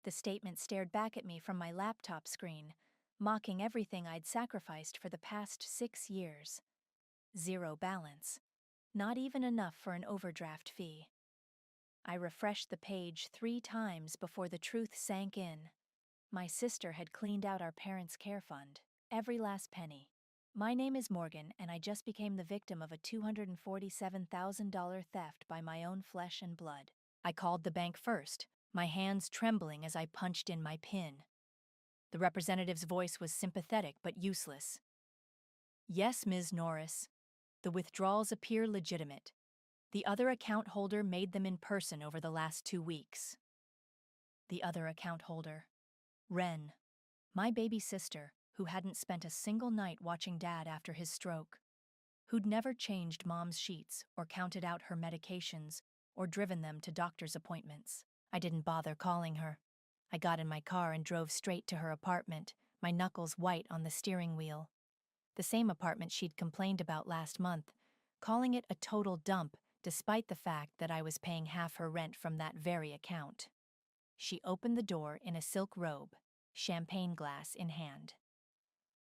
The statement stared back at me from my laptop screen, mocking everything I'd sacrificed for the past 6 years. Zero balance. Not even enough for an overdraft fee. I refreshed the page 3 times before the truth sank in. My sister had cleaned out our parents' care fund, every last penny. My name is Morgan, and I just became the victim of a $247,000 theft by my own flesh and blood. I called the bank first, my hands trembling as I punched in my PIN. The representative's voice was sympathetic but useless. "Yes, Ms. Norris. The withdrawals appear legitimate. The other account holder made them in person over the last 2 weeks." The other account holder. Wren. My baby sister, who hadn't spent a single night watching Dad after his stroke. Who'd never changed Mom's sheets or counted out her medications or driven them to doctor's appointments. I didn't bother calling her. I got in my car and drove straight to her apartment, my knuckles white on the steering wheel. The same apartment she'd complained about last month, calling it a total dump despite the fact that I was paying half her rent from that very account. She opened the door in a silk robe, champagne glass in hand.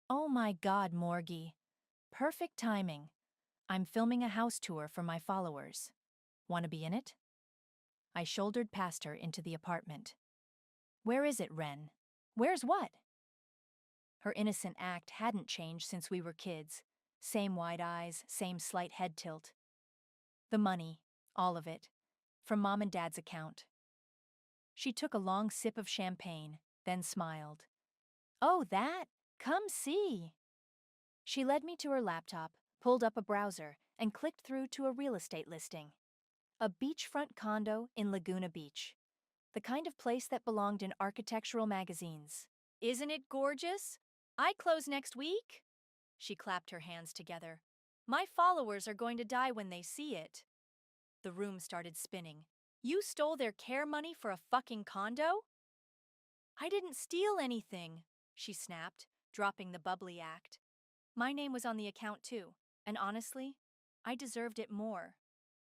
"Oh my God, Morgie. Perfect timing. I'm filming a house tour for my followers. Want to be in it?" I shouldered past her into the apartment. "Where is it, Wren?" "Where's what?" Her innocent act hadn't changed since we were kids. Same wide eyes, same slight head tilt. "The money, all of it, from Mom and Dad's account." She took a long sip of champagne, then smiled. "Oh, that? Come see." She led me to her laptop, pulled up a browser, and clicked through to a real estate listing. A beachfront condo in Laguna Beach. The kind of place that belonged in architectural magazines. "Isn't it gorgeous? I close next week." She clapped her hands together. "My followers are going to die when they see it." The room started spinning. "You stole their care money for a fucking condo?" "I didn't steal anything," she snapped, dropping the bubbly act. "My name was on the account too, and honestly, I deserved it more.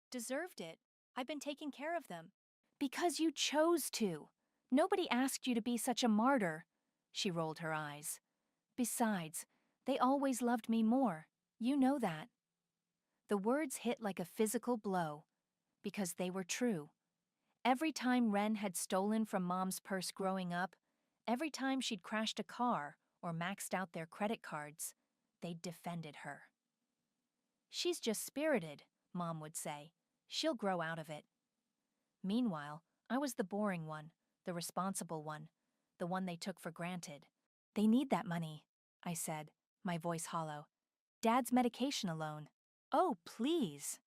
Deserved it. I've been taking care of them." "Because you chose to. Nobody asked you to be such a martyr." She rolled her eyes. "Besides, they always loved me more. You know that." The words hit like a physical blow, because they were true. Every time Wren had stolen from Mom's purse growing up, every time she'd crashed a car or maxed out their credit cards, they'd defended her. "She's just spirited," Mom would say. "She'll grow out of it." Meanwhile, I was the boring one, the responsible one, the one they took for granted. "They need that money," I said, my voice hollow. "Dad's medication alone." "Oh, please."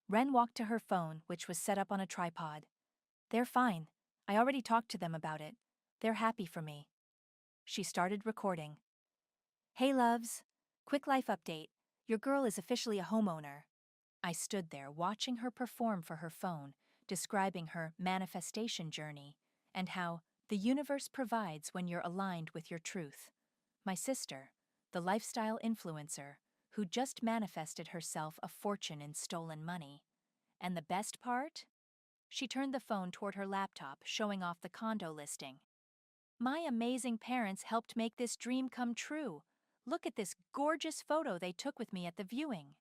Wren walked to her phone, which was set up on a tripod. "They're fine. I already talked to them about it. They're happy for me." She started recording. "Hey, loves. Quick life update. Your girl is officially a homeowner." I stood there watching her perform for her phone, describing her manifestation journey and how the universe provides when you're aligned with your truth. My sister, the lifestyle influencer, who just manifested herself a fortune in stolen money. And the best part? She turned the phone toward her laptop, showing off the condo listing. "My amazing parents helped make this dream come true. Look at this gorgeous photo they took with me at the viewing."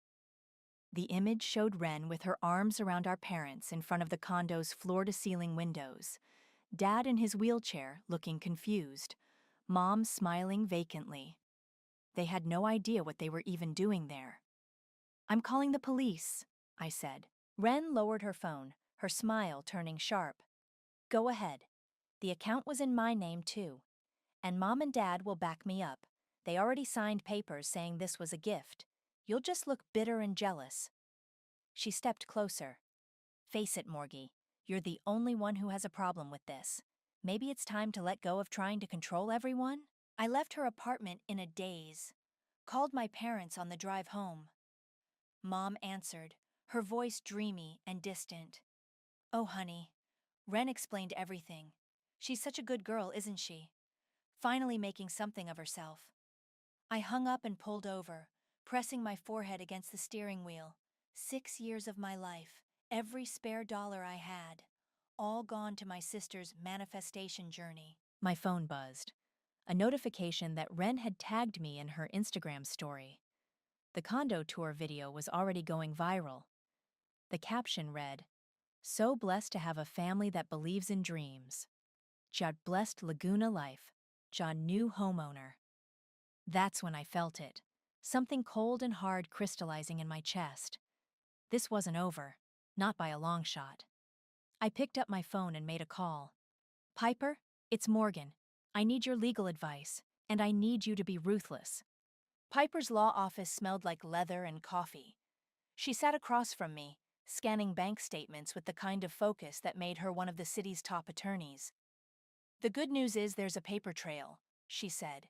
The image showed Wren with her arms around our parents in front of the condo's floor-to-ceiling windows, Dad in his wheelchair looking confused, Mom smiling vacantly. They had no idea what they were even doing there. "I'm calling the police," I said. Wren lowered her phone, her smile turning sharp. "Go ahead. The account was in my name too. And Mom and Dad will back me up. They already signed papers saying this was a gift. You'll just look bitter and jealous." She stepped closer. "Face it, Morgie. You're the only one who has a problem with this. Maybe it's time to let go of trying to control everyone?" I left her apartment in a daze. Called my parents on the drive home. Mom answered, her voice dreamy and distant. "Oh, honey." Wren explained everything. "She's such a good girl, isn't she? Finally making something of herself." I hung up and pulled over, pressing my forehead against the steering wheel. 6 years of my life, every spare dollar I had, all gone to my sister's manifestation journey. My phone buzzed. A notification that Ren had tagged me in her Instagram story. The condo tour video was already going viral. The caption read, "So blessed to have a family that believes in dreams. Ja blessed Laguna life. Ja new homeowner." That's when I felt it. Something cold and hard crystallizing in my chest. This wasn't over. Not by a long shot. I picked up my phone and made a call. "Piper, it's Morgan. I need your legal advice, and I need you to be ruthless." Piper's law office smelled like leather and coffee. She sat across from me, scanning bank statements with the kind of focus that made her one of the city's top attorneys. "The good news is there's a paper trail," she said.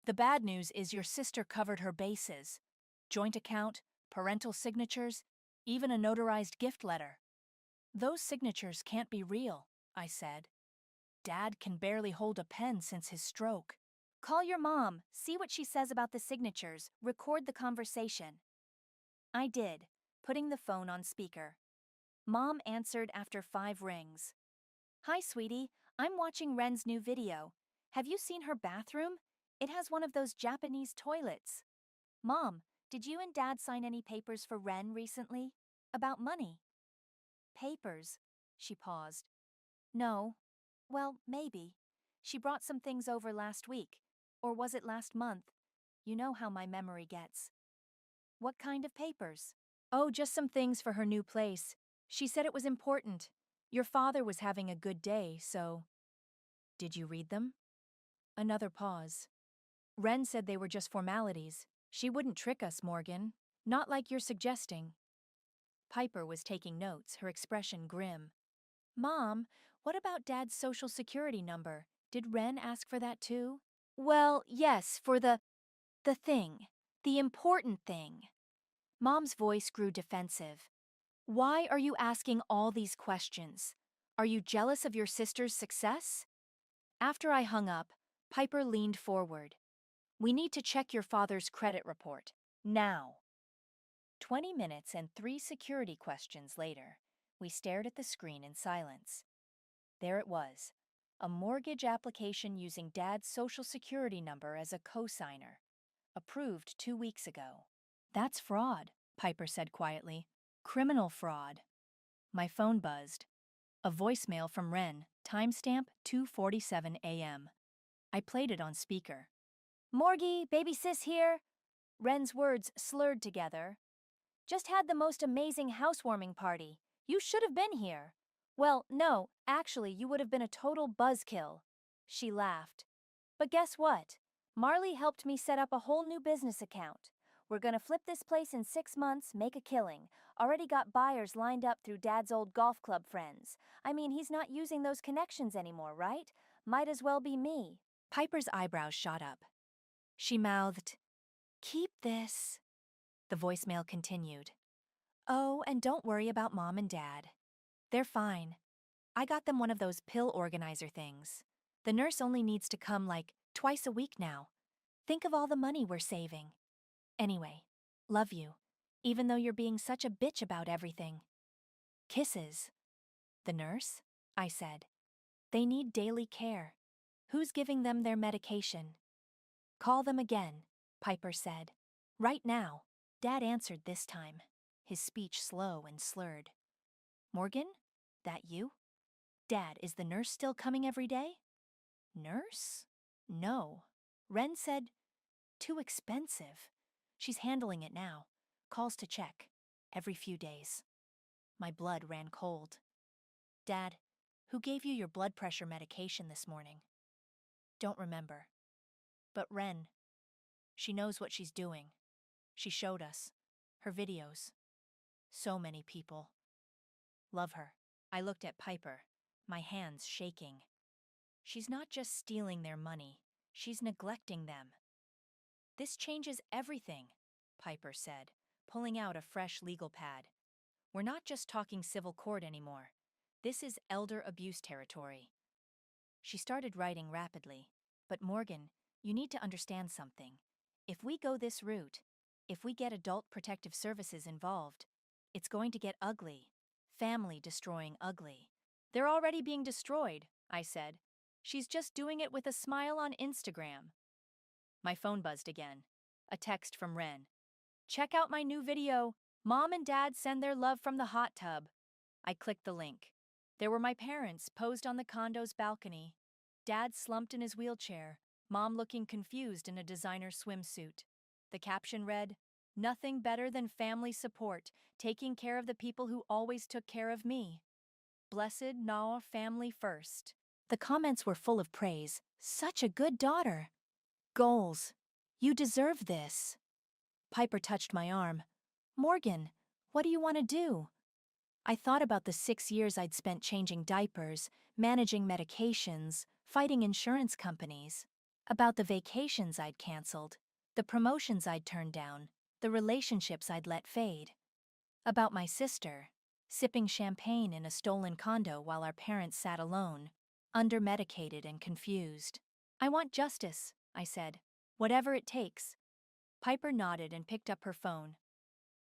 "The bad news is your sister covered her bases. Joint account, parental signatures, even a notarized gift letter." "Those signatures can't be real," I said. "Dad can barely hold a pen since his stroke." "Call your mom, see what she says about the signatures, record the conversation." I did, putting the phone on speaker. Mom answered after 5 rings. "Hi, sweetie, I'm watching Ren's new video. Have you seen her bathroom? It has one of those Japanese toilets." "Mom, did you and Dad sign any papers for Ren recently? About money?" "Papers?" She paused. "No. Well, maybe. She brought some things over last week. Or was it last month? You know how my memory gets." "What kind of papers?" "Oh, just some things for her new place. She said it was important. Your father was having a good day, so—" "Did you read them?" Another pause. "Ren said they were just formalities. She wouldn't trick us, Morgan. Not like you're suggesting." Piper was taking notes, her expression grim. "Mom, what about Dad's social security number? Did Ren ask for that too?" "Well, yes, for the thing. The important thing." Mom's voice grew defensive. "Why are you asking all these questions? Are you jealous of your sister's success?" After I hung up, Piper leaned forward. "We need to check your father's credit report. Now." 20 minutes and 3 security questions later, we stared at the screen in silence. There it was, a mortgage application using Dad's social security number as a cosigner. Approved 2 weeks ago. "That's fraud," Piper said quietly. "Criminal fraud." My phone buzzed. A voicemail from Ren, timestamp 2:47 a.m. I played it on speaker. "Morgie, baby sis here." Ren's words slurred together. "Just had the most amazing housewarming party. You should have been here." "Well, no, actually, you would have been a total buzzkill." She laughed. "But guess what? Marley helped me set up a whole new business account. We're gonna flip this place in 6 months, make a killing. Already got buyers lined up through Dad's old golf club friends. I mean, he's not using those connections anymore, right? Might as well be me." Piper's eyebrows shot up. She mouthed, "Keep this." The voicemail continued. "Oh, and don't worry about Mom and Dad. They're fine. I got them one of those pill organizer things. The nurse only needs to come like twice a week now. Think of all the money we're saving. Anyway, love you, even though you're being such a bitch about everything." "Kisses." "The nurse?" I said. "They need daily care. Who's giving them their medication?" "Call them again," Piper said. "Right now." Dad answered this time, his speech slow and slurred. "Morgan? That you? Dad, is the nurse still coming every day?" "Nurse? No. Ren said, too expensive. She's handling it now. Calls to check. Every few days." My blood ran cold. "Dad, who gave you your blood pressure medication this morning?" "Don't remember. But Ren, she knows what she's doing. She showed us. Her videos. So many people. Love her." I looked at Piper, my hands shaking. "She's not just stealing their money. She's neglecting them." "This changes everything," Piper said, pulling out a fresh legal pad. "We're not just talking civil court anymore. This is elder abuse territory." She started writing rapidly. "But Morgan, you need to understand something. If we go this route, if we get Adult Protective Services involved, it's going to get ugly. Family destroying ugly. They're already being destroyed, I said. She's just doing it with a smile on Instagram. My phone buzzed again. A text from Ren. Check out my new video. Mom and Dad send their love from the hot tub. I clicked the link. There were my parents posed on the condo's balcony. Dad slumped in his wheelchair, Mom looking confused in a designer swimsuit. The caption read, "Nothing better than family support, taking care of the people who always took care of me. Blessed Naw family first." The comments were full of praise. Such a good daughter. Goals. You deserve this. Piper touched my arm. Morgan, what do you want to do? I thought about the 6 years I'd spent changing diapers, managing medications, fighting insurance companies. About the vacations I'd canceled, the promotions I'd turned down, the relationships I'd let fade. About my sister, sipping champagne in a stolen condo while our parents sat alone, under-medicated and confused. I want justice, I said. Whatever it takes. Piper nodded and picked up her phone.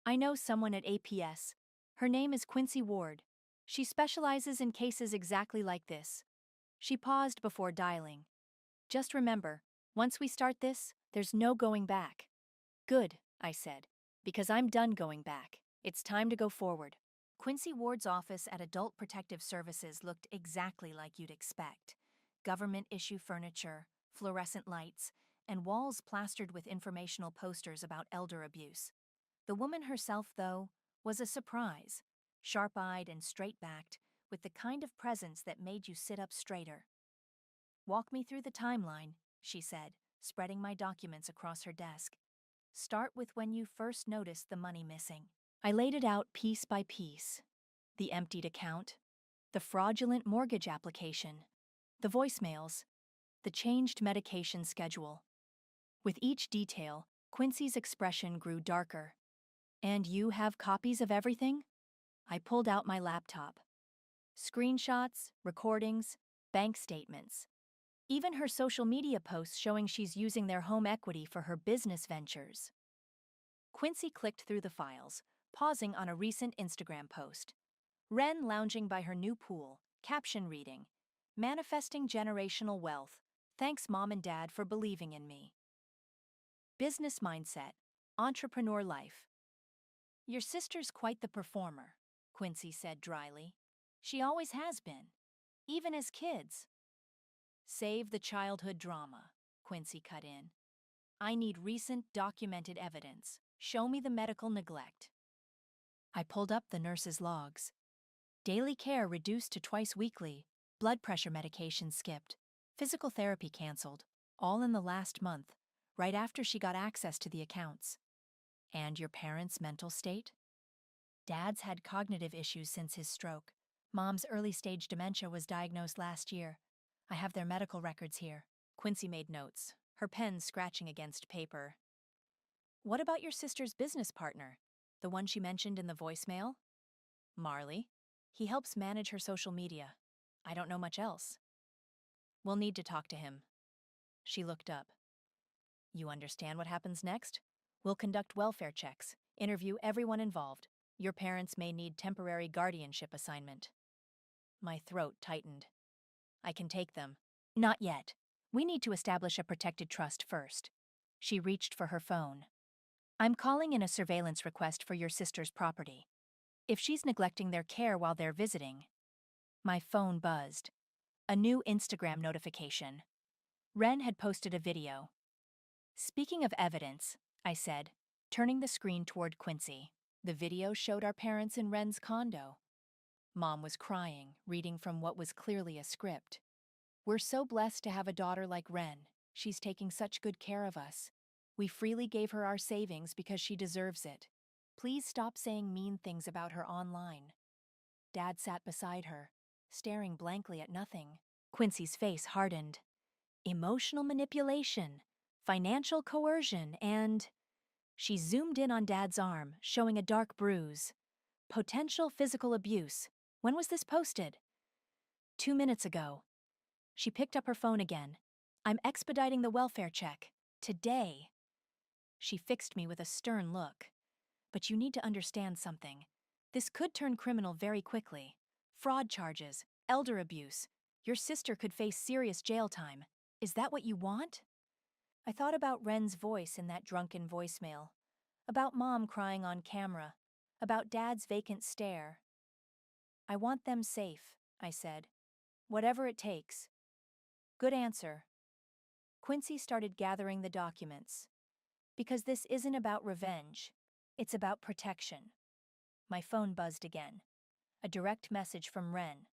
I know someone at APS. Her name is Quincy Ward. She specializes in cases exactly like this. She paused before dialing. Just remember, once we start this, there's no going back. Good, I said, because I'm done going back. It's time to go forward. Quincy Ward's office at Adult Protective Services looked exactly like you'd expect. Government-issue furniture, fluorescent lights, and walls plastered with informational posters about elder abuse. The woman herself, though, was a surprise, sharp-eyed and straight-backed, with the kind of presence that made you sit up straighter. Walk me through the timeline, she said, spreading my documents across her desk. Start with when you first noticed the money missing. I laid it out piece by piece. The emptied account, the fraudulent mortgage application, the voicemails, the changed medication schedule. With each detail, Quincy's expression grew darker. And you have copies of everything? I pulled out my laptop. Screenshots, recordings, bank statements. Even her social media posts showing she's using their home equity for her business ventures. Quincy clicked through the files, pausing on a recent Instagram post. Ren lounging by her new pool, caption reading, "Manifesting generational wealth. Thanks Mom and Dad for believing in me." Business mindset, entrepreneur life. Your sister's quite the performer, Quincy said dryly. She always has been, even as kids. Save the childhood drama, Quincy cut in. I need recent documented evidence. Show me the medical neglect. I pulled up the nurse's logs. Daily care reduced to twice weekly, blood pressure medication skipped, physical therapy canceled, all in the last month, right after she got access to the accounts. And your parents' mental state? Dad's had cognitive issues since his stroke. Mom's early-stage dementia was diagnosed last year. I have their medical records here. Quincy made notes, her pen scratching against paper. What about your sister's business partner, the one she mentioned in the voicemail? Marley. He helps manage her social media. I don't know much else. We'll need to talk to him. She looked up. You understand what happens next? We'll conduct welfare checks, interview everyone involved. Your parents may need temporary guardianship assignment. My throat tightened. I can take them. Not yet. We need to establish a protected trust first. She reached for her phone. I'm calling in a surveillance request for your sister's property. If she's neglecting their care while they're visiting. My phone buzzed. A new Instagram notification. Ren had posted a video. Speaking of evidence, I said, turning the screen toward Quincy. The video showed our parents in Ren's condo. Mom was crying, reading from what was clearly a script. We're so blessed to have a daughter like Ren. She's taking such good care of us. We freely gave her our savings because she deserves it. Please stop saying mean things about her online. Dad sat beside her, staring blankly at nothing. Quincy's face hardened. Emotional manipulation, financial coercion, and... She zoomed in on Dad's arm, showing a dark bruise. Potential physical abuse. When was this posted? 2 minutes ago. She picked up her phone again. I'm expediting the welfare check. Today. She fixed me with a stern look. But you need to understand something. This could turn criminal very quickly. Fraud charges, elder abuse. Your sister could face serious jail time. Is that what you want? I thought about Ren's voice in that drunken voicemail, about Mom crying on camera, about Dad's vacant stare. I want them safe, I said. Whatever it takes. Good answer. Quincy started gathering the documents. Because this isn't about revenge. It's about protection. My phone buzzed again. A direct message from Ren.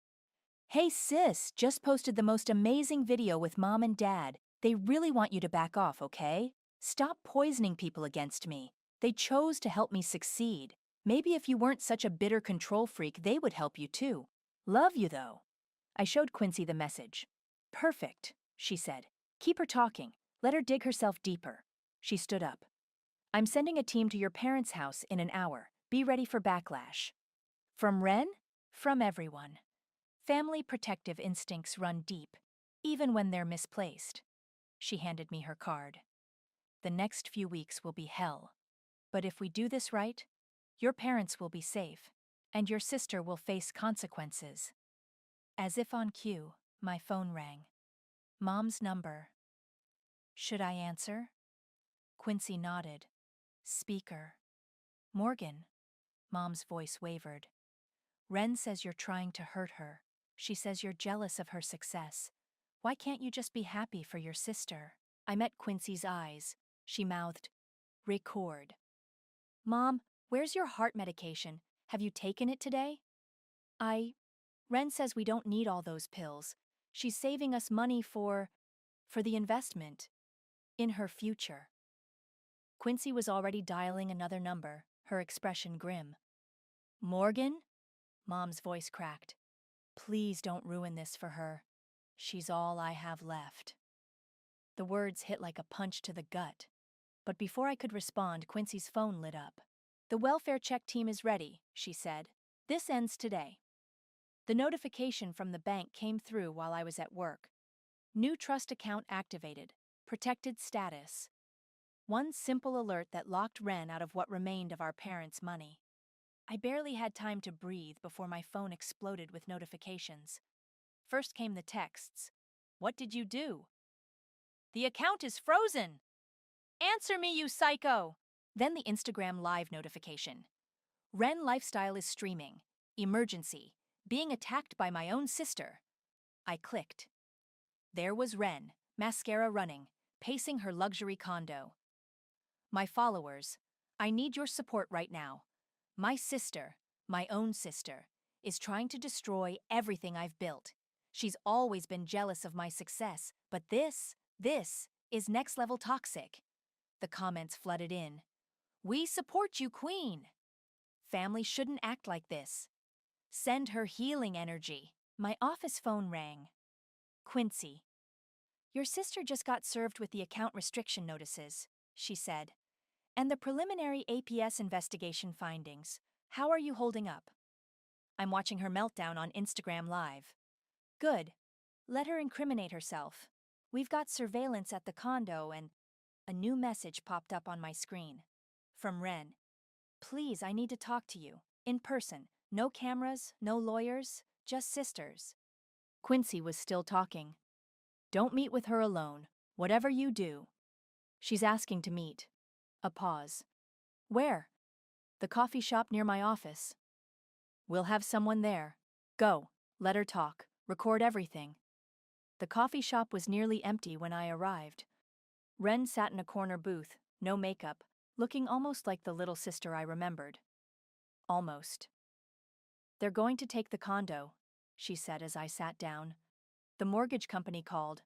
Hey sis, just posted the most amazing video with Mom and Dad. They really want you to back off, okay? Stop poisoning people against me. They chose to help me succeed. Maybe if you weren't such a bitter control freak, they would help you too. Love you though. I showed Quincy the message. Perfect, she said. Keep her talking. Let her dig herself deeper. She stood up. I'm sending a team to your parents' house in an hour. Be ready for backlash. From Ren? From everyone. Family protective instincts run deep, even when they're misplaced. She handed me her card. The next few weeks will be hell. But if we do this right, your parents will be safe, and your sister will face consequences. As if on cue, my phone rang. Mom's number. Should I answer? Quincy nodded. Speaker. Morgan. Mom's voice wavered. Ren says you're trying to hurt her. She says you're jealous of her success. Why can't you just be happy for your sister? I met Quincy's eyes. She mouthed, Record. Mom, where's your heart medication? Have you taken it today? Ren says we don't need all those pills. She's saving us money for the investment. In her future. Quincy was already dialing another number, her expression grim. Morgan? Mom's voice cracked. Please don't ruin this for her. She's all I have left. The words hit like a punch to the gut. But before I could respond, Quincy's phone lit up. The welfare check team is ready, she said. This ends today. The notification from the bank came through while I was at work. New trust account activated. Protected status. One simple alert that locked Ren out of what remained of our parents' money. I barely had time to breathe before my phone exploded with notifications. First came the texts. What did you do? The account is frozen! Answer me, you psycho! Then the Instagram live notification. Ren Lifestyle is streaming. Emergency. Being attacked by my own sister. I clicked. There was Ren, mascara running, pacing her luxury condo. My followers, I need your support right now. My sister, my own sister, is trying to destroy everything I've built. She's always been jealous of my success, but this is next-level toxic. The comments flooded in. We support you, Queen. Family shouldn't act like this. Send her healing energy. My office phone rang. Quincy. Your sister just got served with the account restriction notices, she said. And the preliminary APS investigation findings. How are you holding up? I'm watching her meltdown on Instagram Live. Good. Let her incriminate herself. We've got surveillance at the condo and... A new message popped up on my screen. From Ren. Please, I need to talk to you. In person. No cameras, no lawyers, just sisters. Quincy was still talking. Don't meet with her alone. Whatever you do. She's asking to meet. A pause. Where? The coffee shop near my office. We'll have someone there. Go. Let her talk. Record everything. The coffee shop was nearly empty when I arrived. Ren sat in a corner booth, no makeup, looking almost like the little sister I remembered. Almost. They're going to take the condo, she said as I sat down. The mortgage company called.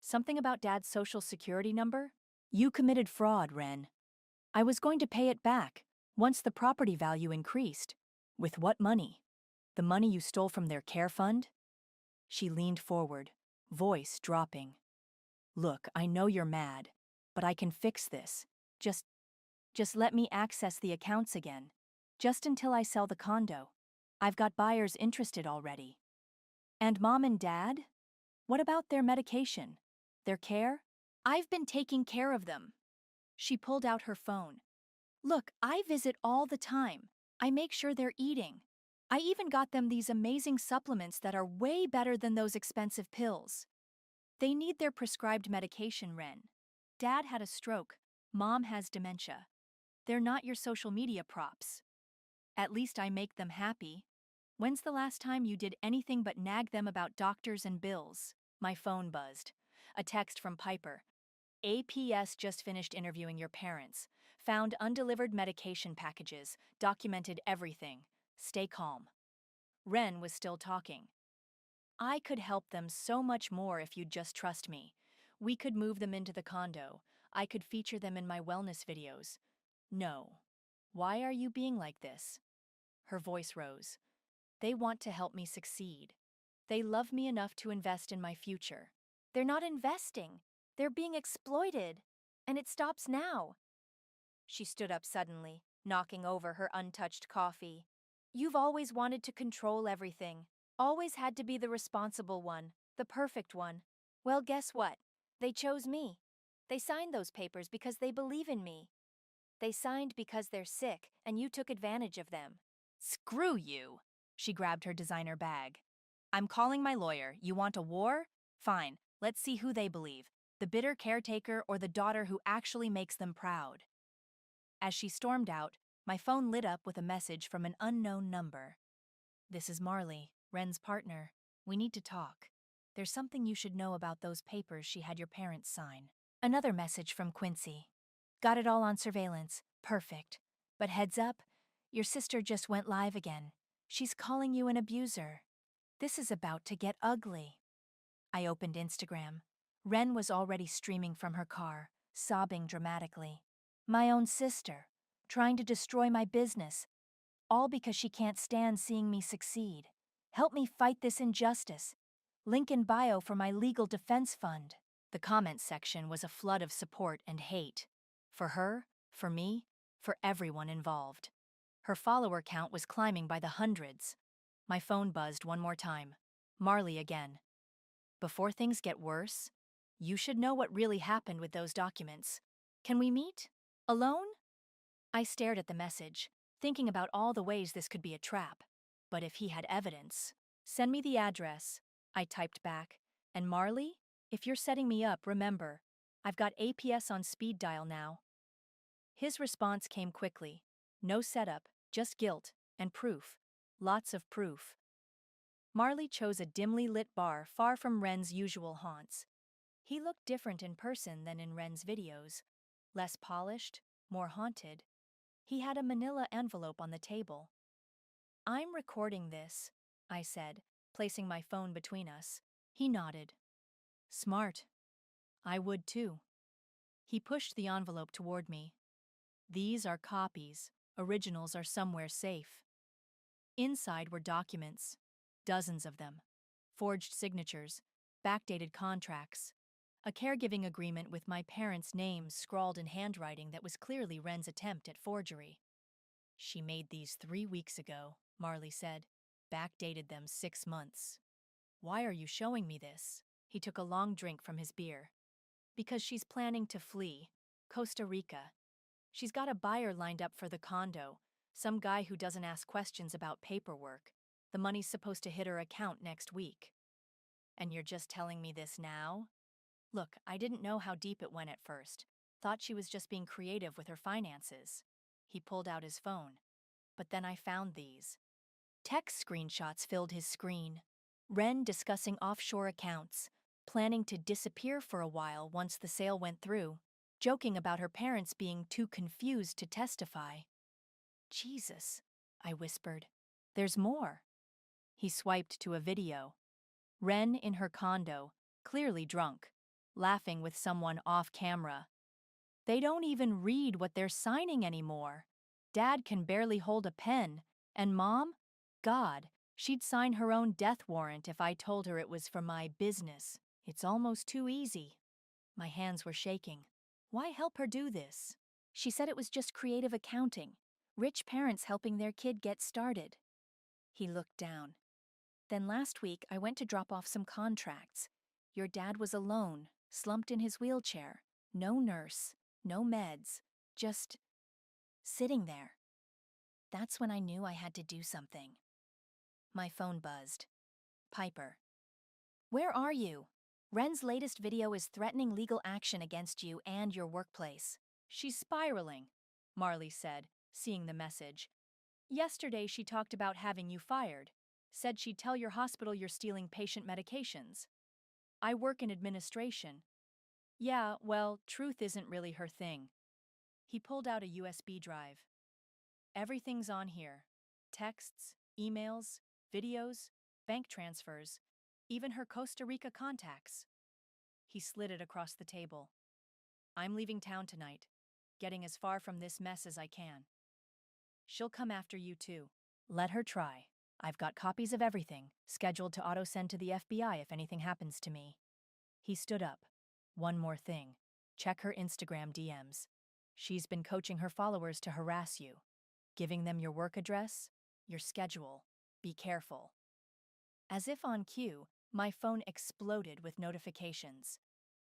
Something about Dad's social security number? You committed fraud, Ren. I was going to pay it back, once the property value increased. With what money? The money you stole from their care fund? She leaned forward, voice dropping. Look, I know you're mad, but I can fix this. Just let me access the accounts again. Just until I sell the condo. I've got buyers interested already. And Mom and Dad? What about their medication? Their care? I've been taking care of them. She pulled out her phone. Look, I visit all the time. I make sure they're eating. I even got them these amazing supplements that are way better than those expensive pills. They need their prescribed medication, Ren. Dad had a stroke. Mom has dementia. They're not your social media props. At least I make them happy. When's the last time you did anything but nag them about doctors and bills? My phone buzzed. A text from Piper. APS just finished interviewing your parents. Found undelivered medication packages. Documented everything. Stay calm. Ren was still talking. I could help them so much more if you'd just trust me. We could move them into the condo. I could feature them in my wellness videos. No. Why are you being like this? Her voice rose. They want to help me succeed. They love me enough to invest in my future. They're not investing. They're being exploited. And it stops now. She stood up suddenly, knocking over her untouched coffee. You've always wanted to control everything. Always had to be the responsible one, the perfect one. Well, guess what? They chose me. They signed those papers because they believe in me. They signed because they're sick, and you took advantage of them. Screw you! She grabbed her designer bag. I'm calling my lawyer. You want a war? Fine, let's see who they believe, the bitter caretaker or the daughter who actually makes them proud. As she stormed out, my phone lit up with a message from an unknown number. This is Marley, Ren's partner. We need to talk. There's something you should know about those papers she had your parents sign. Another message from Quincy. Got it all on surveillance. Perfect. But heads up, your sister just went live again. She's calling you an abuser. This is about to get ugly. I opened Instagram. Ren was already streaming from her car, sobbing dramatically. My own sister, trying to destroy my business, all because she can't stand seeing me succeed. Help me fight this injustice. Link in bio for my legal defense fund. The comments section was a flood of support and hate. For her, for me, for everyone involved. Her follower count was climbing by the hundreds. My phone buzzed one more time. Marley again. Before things get worse, you should know what really happened with those documents. Can we meet? Alone? I stared at the message, thinking about all the ways this could be a trap. But if he had evidence, send me the address, I typed back. And Marley, if you're setting me up, remember, I've got APS on speed dial now. His response came quickly. No setup, just guilt, and proof. Lots of proof. Marley chose a dimly lit bar far from Ren's usual haunts. He looked different in person than in Ren's videos. Less polished, more haunted. He had a manila envelope on the table. I'm recording this, I said, placing my phone between us. He nodded. Smart. I would too. He pushed the envelope toward me. These are copies. Originals are somewhere safe. Inside were documents. Dozens of them. Forged signatures. Backdated contracts. A caregiving agreement with my parents' names scrawled in handwriting that was clearly Ren's attempt at forgery. She made these 3 weeks ago, Marley said. Backdated them 6 months. Why are you showing me this? He took a long drink from his beer. Because she's planning to flee. Costa Rica. She's got a buyer lined up for the condo. Some guy who doesn't ask questions about paperwork. The money's supposed to hit her account next week. And you're just telling me this now? Look, I didn't know how deep it went at first. Thought she was just being creative with her finances. He pulled out his phone. But then I found these. Text screenshots filled his screen. Ren discussing offshore accounts, planning to disappear for a while once the sale went through, joking about her parents being too confused to testify. Jesus, I whispered. There's more. He swiped to a video. Ren in her condo, clearly drunk, laughing with someone off camera. They don't even read what they're signing anymore. Dad can barely hold a pen, and Mom? God, she'd sign her own death warrant if I told her it was for my business. It's almost too easy. My hands were shaking. Why help her do this? She said it was just creative accounting, rich parents helping their kid get started. He looked down. Then last week I went to drop off some contracts. Your dad was alone, slumped in his wheelchair. No nurse, no meds, just sitting there. That's when I knew I had to do something. My phone buzzed. Piper. Where are you? Ren's latest video is threatening legal action against you and your workplace. She's spiraling, Marley said, seeing the message. Yesterday she talked about having you fired. Said she'd tell your hospital you're stealing patient medications. I work in administration. Yeah, well, truth isn't really her thing. He pulled out a USB drive. Everything's on here. Texts, emails, videos, bank transfers, even her Costa Rica contacts. He slid it across the table. I'm leaving town tonight, getting as far from this mess as I can. She'll come after you too. Let her try. I've got copies of everything, scheduled to auto-send to the FBI if anything happens to me. He stood up. One more thing. Check her Instagram DMs. She's been coaching her followers to harass you. Giving them your work address, your schedule. Be careful. As if on cue, my phone exploded with notifications.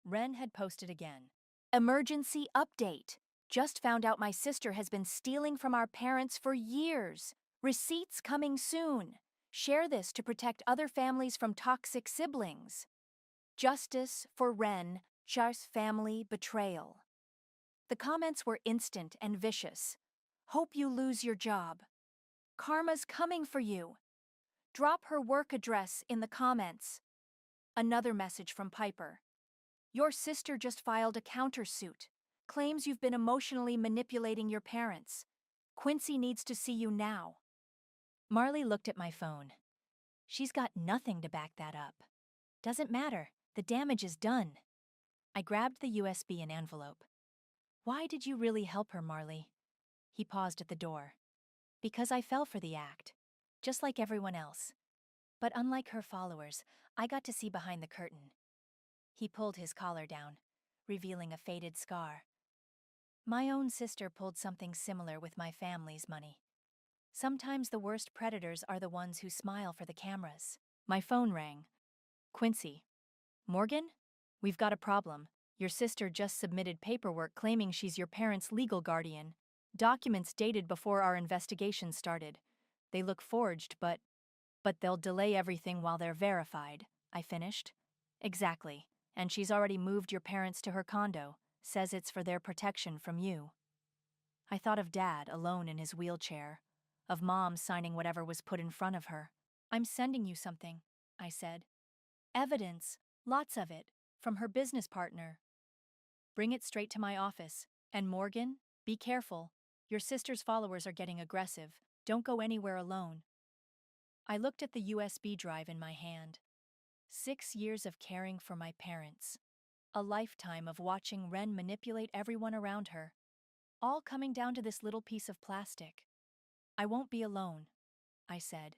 Ren had posted again. Emergency update. Just found out my sister has been stealing from our parents for years. Receipts coming soon. Share this to protect other families from toxic siblings. Justice for Ren, Char's family betrayal. The comments were instant and vicious. Hope you lose your job. Karma's coming for you. Drop her work address in the comments. Another message from Piper. Your sister just filed a countersuit. Claims you've been emotionally manipulating your parents. Quincy needs to see you now. Marley looked at my phone. She's got nothing to back that up. Doesn't matter. The damage is done. I grabbed the USB and envelope. Why did you really help her, Marley? He paused at the door. Because I fell for the act, just like everyone else. But unlike her followers, I got to see behind the curtain. He pulled his collar down, revealing a faded scar. My own sister pulled something similar with my family's money. Sometimes the worst predators are the ones who smile for the cameras. My phone rang. Quincy. Morgan? We've got a problem. Your sister just submitted paperwork claiming she's your parents' legal guardian. Documents dated before our investigation started. They look forged, but they'll delay everything while they're verified, I finished. Exactly. And she's already moved your parents to her condo. Says it's for their protection from you. I thought of Dad alone in his wheelchair, of Mom signing whatever was put in front of her. I'm sending you something, I said. Evidence, lots of it, from her business partner. Bring it straight to my office. And Morgan, be careful. Your sister's followers are getting aggressive. Don't go anywhere alone. I looked at the USB drive in my hand. 6 years of caring for my parents. A lifetime of watching Ren manipulate everyone around her. All coming down to this little piece of plastic. I won't be alone, I said.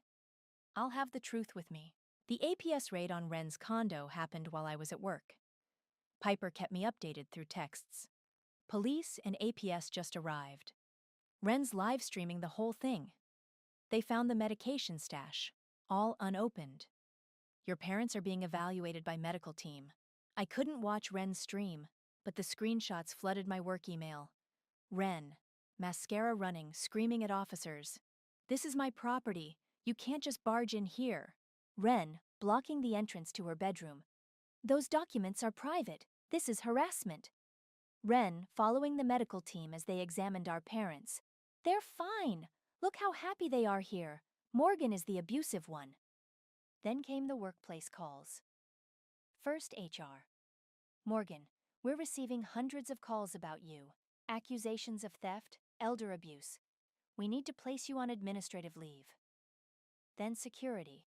I'll have the truth with me. The APS raid on Ren's condo happened while I was at work. Piper kept me updated through texts. Police and APS just arrived. Ren's live streaming the whole thing. They found the medication stash, all unopened. Your parents are being evaluated by medical team. I couldn't watch Ren's stream, but the screenshots flooded my work email. Ren, mascara running, screaming at officers. This is my property. You can't just barge in here. Ren, blocking the entrance to her bedroom. Those documents are private. This is harassment. Ren, following the medical team as they examined our parents. They're fine. Look how happy they are here. Morgan is the abusive one. Then came the workplace calls. First, HR. Morgan, we're receiving hundreds of calls about you. Accusations of theft, elder abuse. We need to place you on administrative leave. Then security.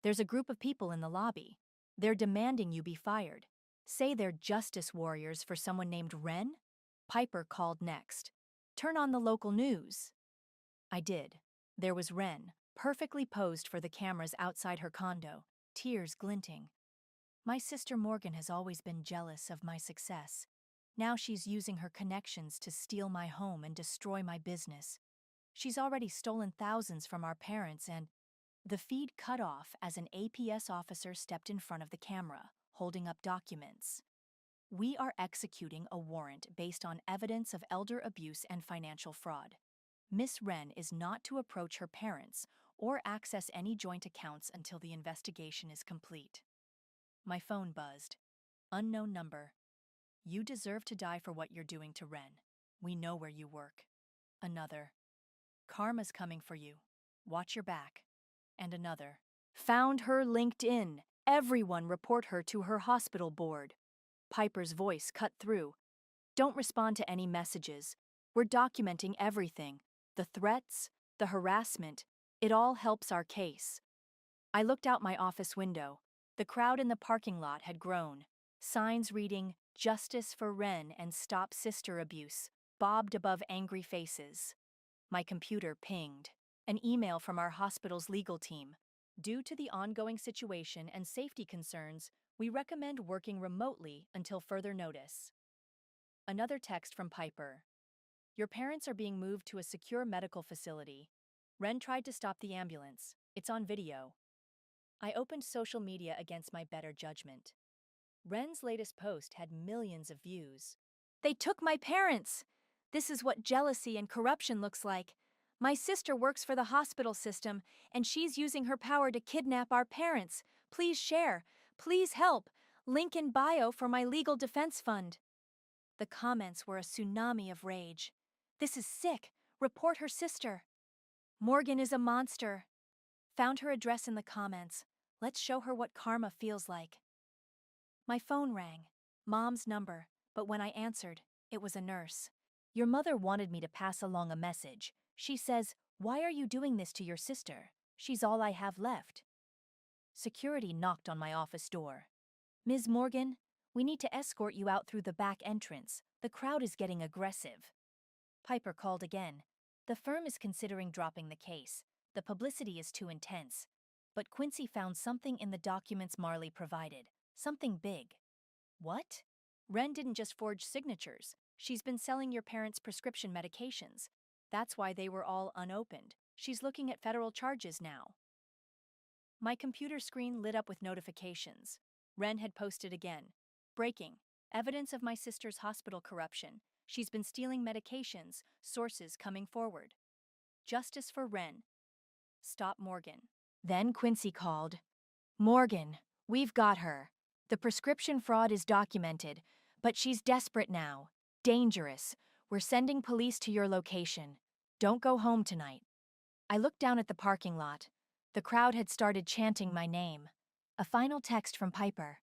There's a group of people in the lobby. They're demanding you be fired. Say they're justice warriors for someone named Ren? Piper called next. Turn on the local news. I did. There was Ren, perfectly posed for the cameras outside her condo, tears glinting. My sister Morgan has always been jealous of my success. Now she's using her connections to steal my home and destroy my business. She's already stolen thousands from our parents and... The feed cut off as an APS officer stepped in front of the camera, holding up documents. We are executing a warrant based on evidence of elder abuse and financial fraud. Miss Ren is not to approach her parents or access any joint accounts until the investigation is complete. My phone buzzed. Unknown number. You deserve to die for what you're doing to Ren. We know where you work. Another. Karma's coming for you. Watch your back. And another. Found her LinkedIn. Everyone report her to her hospital board. Piper's voice cut through. Don't respond to any messages. We're documenting everything. The threats, the harassment. It all helps our case. I looked out my office window. The crowd in the parking lot had grown. Signs reading, "Justice for Ren" and "Stop Sister Abuse" bobbed above angry faces. My computer pinged. An email from our hospital's legal team. Due to the ongoing situation and safety concerns, we recommend working remotely until further notice. Another text from Piper. Your parents are being moved to a secure medical facility. Ren tried to stop the ambulance. It's on video. I opened social media against my better judgment. Ren's latest post had millions of views. They took my parents! This is what jealousy and corruption looks like. My sister works for the hospital system, and she's using her power to kidnap our parents. Please share. Please help. Link in bio for my legal defense fund. The comments were a tsunami of rage. This is sick. Report her sister. Morgan is a monster. Found her address in the comments. Let's show her what karma feels like. My phone rang. Mom's number, but when I answered, it was a nurse. Your mother wanted me to pass along a message. She says, "Why are you doing this to your sister? She's all I have left." Security knocked on my office door. "Ms. Morgan, we need to escort you out through the back entrance. The crowd is getting aggressive." Piper called again. The firm is considering dropping the case. The publicity is too intense. But Quincy found something in the documents Marley provided. Something big. What? Ren didn't just forge signatures. She's been selling your parents' prescription medications. That's why they were all unopened. She's looking at federal charges now. My computer screen lit up with notifications. Ren had posted again. Breaking. Evidence of my sister's hospital corruption. She's been stealing medications. Sources coming forward. Justice for Ren. Stop Morgan. Then Quincy called. Morgan, we've got her. The prescription fraud is documented, but she's desperate now. Dangerous. We're sending police to your location. Don't go home tonight. I looked down at the parking lot. The crowd had started chanting my name. A final text from Piper.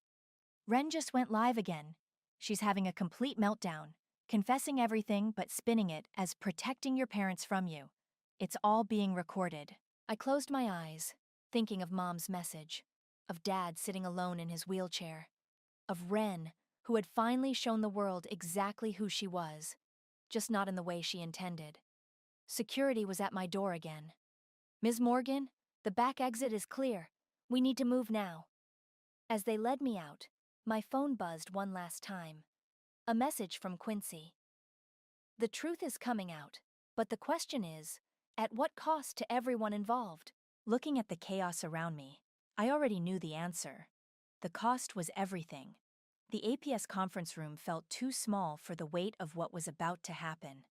Ren just went live again. She's having a complete meltdown, confessing everything but spinning it as protecting your parents from you. It's all being recorded. I closed my eyes, thinking of Mom's message, of Dad sitting alone in his wheelchair, of Ren, who had finally shown the world exactly who she was, just not in the way she intended. Security was at my door again. "Ms. Morgan, the back exit is clear. We need to move now." As they led me out, my phone buzzed one last time. A message from Quincy. The truth is coming out, but the question is, at what cost to everyone involved? Looking at the chaos around me, I already knew the answer. The cost was everything. The APS conference room felt too small for the weight of what was about to happen.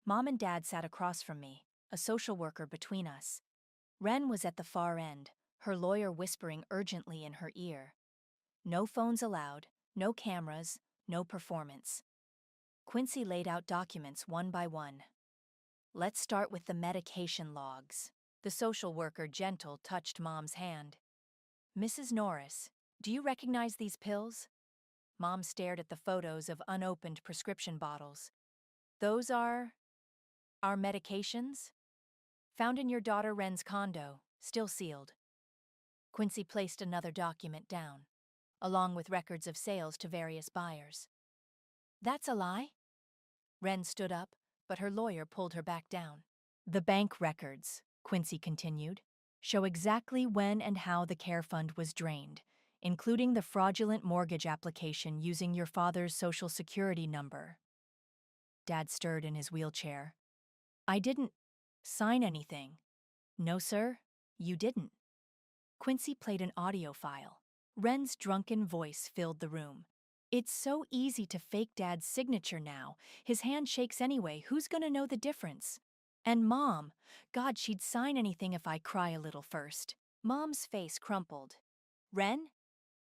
Mom and Dad sat across from me, a social worker between us. Ren was at the far end, her lawyer whispering urgently in her ear. No phones allowed, no cameras, no performance. Quincy laid out documents one by one. Let's start with the medication logs. The social worker gentle touched Mom's hand. Mrs. Norris, do you recognize these pills? Mom stared at the photos of unopened prescription bottles. Those are our medications? Found in your daughter Ren's condo, still sealed. Quincy placed another document down, along with records of sales to various buyers. That's a lie? Ren stood up, but her lawyer pulled her back down. The bank records, Quincy continued, show exactly when and how the care fund was drained, including the fraudulent mortgage application using your father's Social Security number. Dad stirred in his wheelchair. I didn't sign anything. No, sir, you didn't. Quincy played an audio file. Ren's drunken voice filled the room. It's so easy to fake Dad's signature now. His hand shakes anyway. Who's gonna know the difference? And Mom, God, she'd sign anything if I cry a little first. Mom's face crumpled. Ren?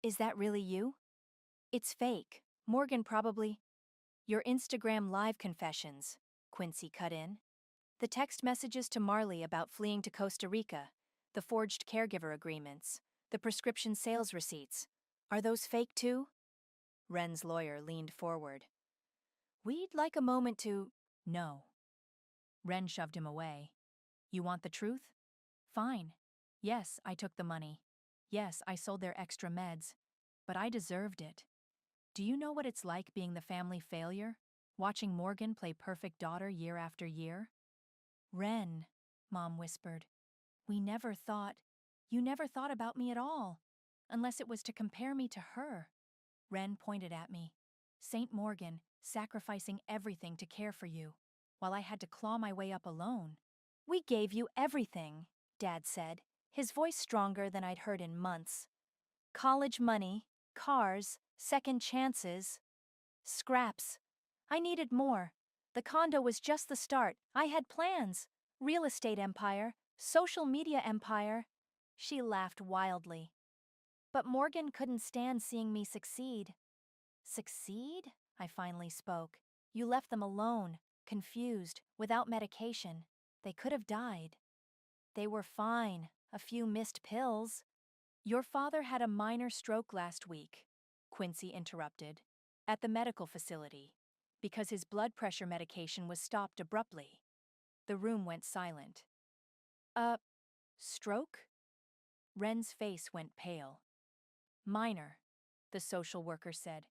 Is that really you? It's fake. Morgan probably. Your Instagram live confessions, Quincy cut in. The text messages to Marley about fleeing to Costa Rica, the forged caregiver agreements, the prescription sales receipts. Are those fake too? Ren's lawyer leaned forward. We'd like a moment to. No. Ren shoved him away. You want the truth? Fine. Yes, I took the money. Yes, I sold their extra meds. But I deserved it. Do you know what it's like being the family failure? Watching Morgan play perfect daughter year after year? Ren, Mom whispered. You never thought about me at all. Unless it was to compare me to her. Ren pointed at me. St. Morgan, sacrificing everything to care for you, while I had to claw my way up alone. We gave you everything, Dad said, his voice stronger than I'd heard in months. College money, cars, second chances. Scraps. I needed more. The condo was just the start. I had plans. Real estate empire, social media empire. She laughed wildly. But Morgan couldn't stand seeing me succeed. Succeed? I finally spoke. You left them alone, confused, without medication. They could have died. They were fine. A few missed pills. Your father had a minor stroke last week, Quincy interrupted, at the medical facility, because his blood pressure medication was stopped abruptly. The room went silent. Stroke? Ren's face went pale. Minor, the social worker said.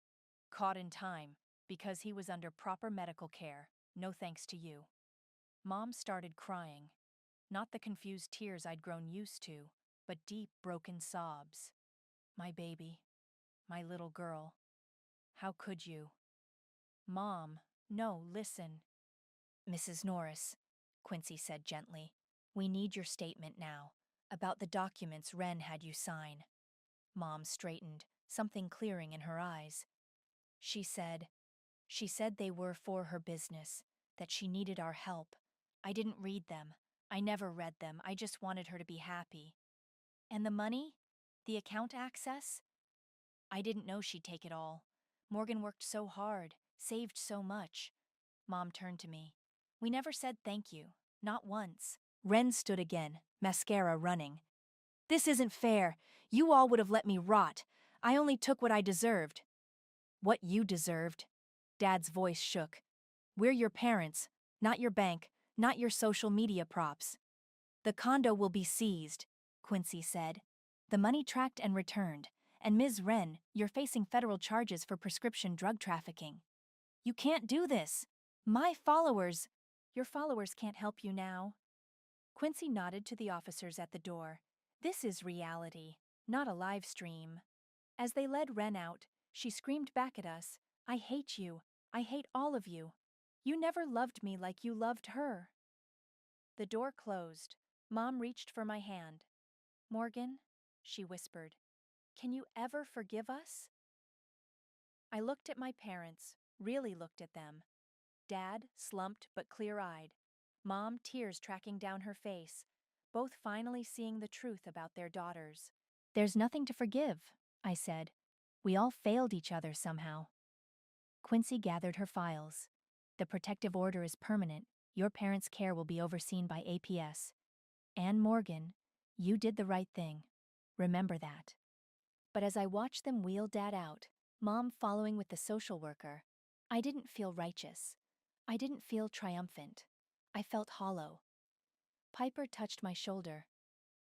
Caught in time, because he was under proper medical care, no thanks to you. Mom started crying. Not the confused tears I'd grown used to, but deep, broken sobs. My baby. My little girl. How could you? Mom, no, listen. Mrs. Norris, Quincy said gently, we need your statement now, about the documents Ren had you sign. Mom straightened, something clearing in her eyes. She said they were for her business, that she needed our help. I didn't read them. I never read them. I just wanted her to be happy. And the money? The account access? I didn't know she'd take it all. Morgan worked so hard, saved so much. Mom turned to me. We never said thank you, not once. Ren stood again, mascara running. This isn't fair. You all would have let me rot. I only took what I deserved. What you deserved. Dad's voice shook. We're your parents, not your bank, not your social media props. The condo will be seized, Quincy said. The money tracked and returned. And Ms. Ren, you're facing federal charges for prescription drug trafficking. You can't do this. Your followers can't help you now. Quincy nodded to the officers at the door. This is reality, not a live stream. As they led Ren out, she screamed back at us, I hate you. I hate all of you. You never loved me like you loved her. The door closed. Mom reached for my hand. Morgan, she whispered, can you ever forgive us? I looked at my parents, really looked at them. Dad, slumped but clear-eyed. Mom, tears tracking down her face, both finally seeing the truth about their daughters. There's nothing to forgive, I said. We all failed each other somehow. Quincy gathered her files. The protective order is permanent. Your parents' care will be overseen by APS. Anne Morgan, you did the right thing. Remember that. But as I watched them wheel Dad out, Mom following with the social worker, I didn't feel righteous. I didn't feel triumphant. I felt hollow. Piper touched my shoulder.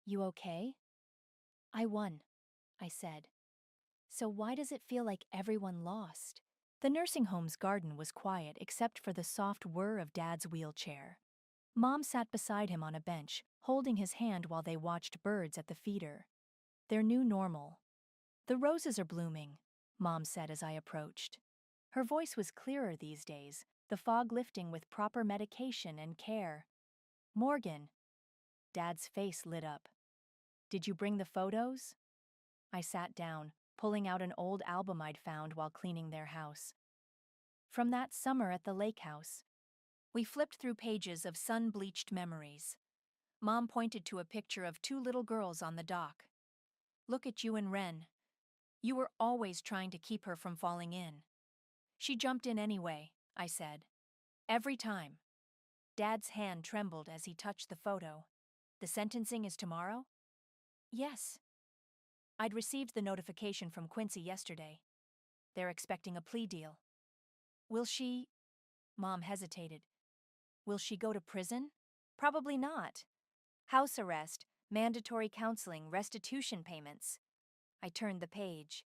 You okay? I won, I said. So why does it feel like everyone lost? The nursing home's garden was quiet except for the soft whir of Dad's wheelchair. Mom sat beside him on a bench, holding his hand while they watched birds at the feeder. Their new normal. The roses are blooming, Mom said as I approached. Her voice was clearer these days, the fog lifting with proper medication and care. Morgan. Dad's face lit up. Did you bring the photos? I sat down, pulling out an old album I'd found while cleaning their house. From that summer at the lake house. We flipped through pages of sun-bleached memories. Mom pointed to a picture of two little girls on the dock. Look at you and Ren. You were always trying to keep her from falling in. She jumped in anyway, I said. Every time. Dad's hand trembled as he touched the photo. The sentencing is tomorrow? Yes. I'd received the notification from Quincy yesterday. They're expecting a plea deal. Will she... Mom hesitated. Will she go to prison? Probably not. House arrest, mandatory counseling, restitution payments. I turned the page.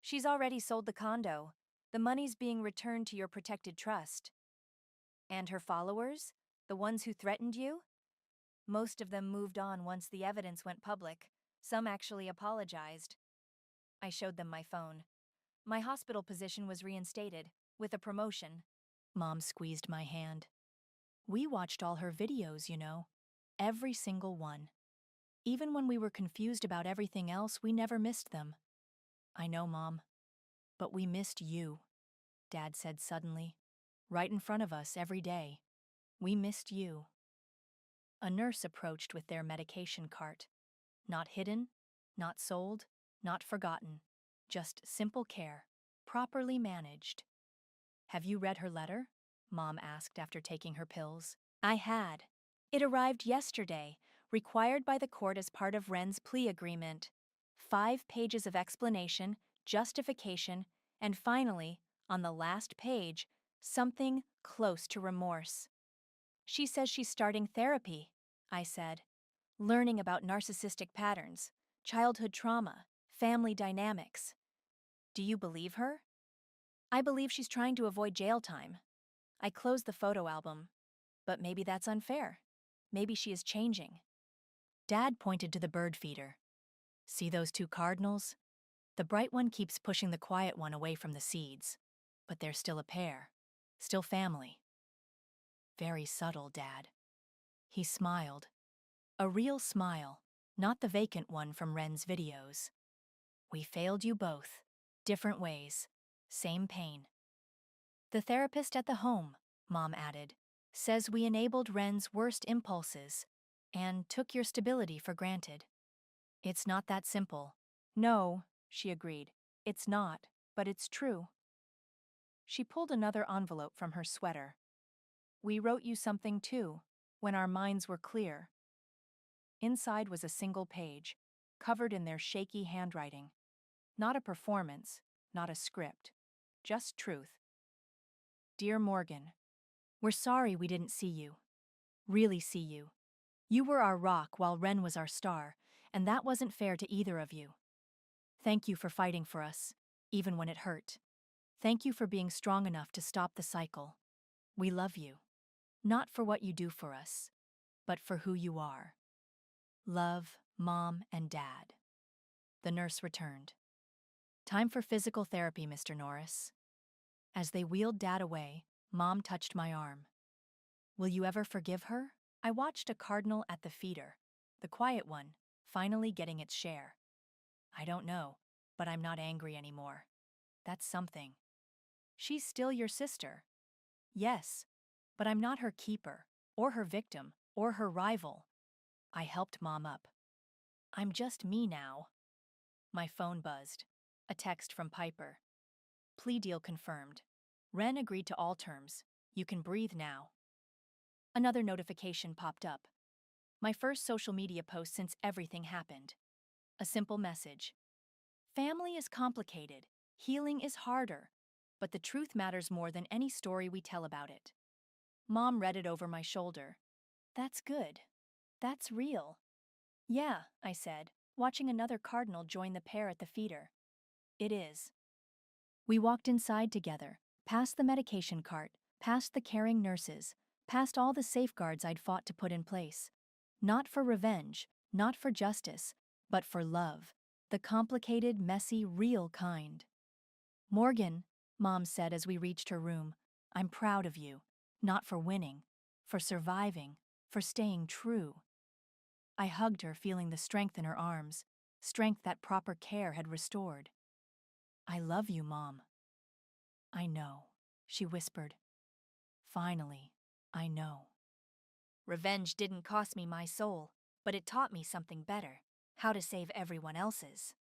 She's already sold the condo. The money's being returned to your protected trust. And her followers? The ones who threatened you? Most of them moved on once the evidence went public. Some actually apologized. I showed them my phone. My hospital position was reinstated, with a promotion. Mom squeezed my hand. We watched all her videos, you know. Every single one. Even when we were confused about everything else, we never missed them. I know, Mom. But we missed you, Dad said suddenly. Right in front of us every day. We missed you. A nurse approached with their medication cart. Not hidden, not sold, not forgotten. Just simple care, properly managed. Have you read her letter? Mom asked after taking her pills. I had. It arrived yesterday, required by the court as part of Ren's plea agreement. 5 pages of explanation, justification, and finally, on the last page, something close to remorse. She says she's starting therapy, I said. Learning about narcissistic patterns, childhood trauma, family dynamics. Do you believe her? I believe she's trying to avoid jail time. I closed the photo album. But maybe that's unfair. Maybe she is changing. Dad pointed to the bird feeder. See those 2 cardinals? The bright one keeps pushing the quiet one away from the seeds. But they're still a pair. Still family. Very subtle, Dad. He smiled. A real smile, not the vacant one from Ren's videos. We failed you both. Different ways. Same pain. The therapist at the home, Mom added, says we enabled Ren's worst impulses and took your stability for granted. It's not that simple. No, she agreed. It's not, but it's true. She pulled another envelope from her sweater. We wrote you something too, when our minds were clear. Inside was a single page, covered in their shaky handwriting. Not a performance, not a script, just truth. Dear Morgan, we're sorry we didn't see you. Really see you. You were our rock while Ren was our star, and that wasn't fair to either of you. Thank you for fighting for us, even when it hurt. Thank you for being strong enough to stop the cycle. We love you. Not for what you do for us, but for who you are. Love, Mom and Dad. The nurse returned. Time for physical therapy, Mr. Norris. As they wheeled Dad away, Mom touched my arm. Will you ever forgive her? I watched a cardinal at the feeder, the quiet one, finally getting its share. I don't know, but I'm not angry anymore. That's something. She's still your sister. Yes, but I'm not her keeper, or her victim, or her rival. I helped Mom up. I'm just me now. My phone buzzed. A text from Piper. Plea deal confirmed. Ren agreed to all terms. You can breathe now. Another notification popped up. My first social media post since everything happened. A simple message. Family is complicated. Healing is harder. But the truth matters more than any story we tell about it. Mom read it over my shoulder. That's good. That's real. Yeah, I said, watching another cardinal join the pair at the feeder. It is. We walked inside together, past the medication cart, past the caring nurses, past all the safeguards I'd fought to put in place. Not for revenge, not for justice, but for love. The complicated, messy, real kind. Morgan, Mom said as we reached her room, I'm proud of you. Not for winning, for surviving, for staying true. I hugged her, feeling the strength in her arms, strength that proper care had restored. I love you, Mom. I know, she whispered. Finally. I know. Revenge didn't cost me my soul, but it taught me something better: how to save everyone else's.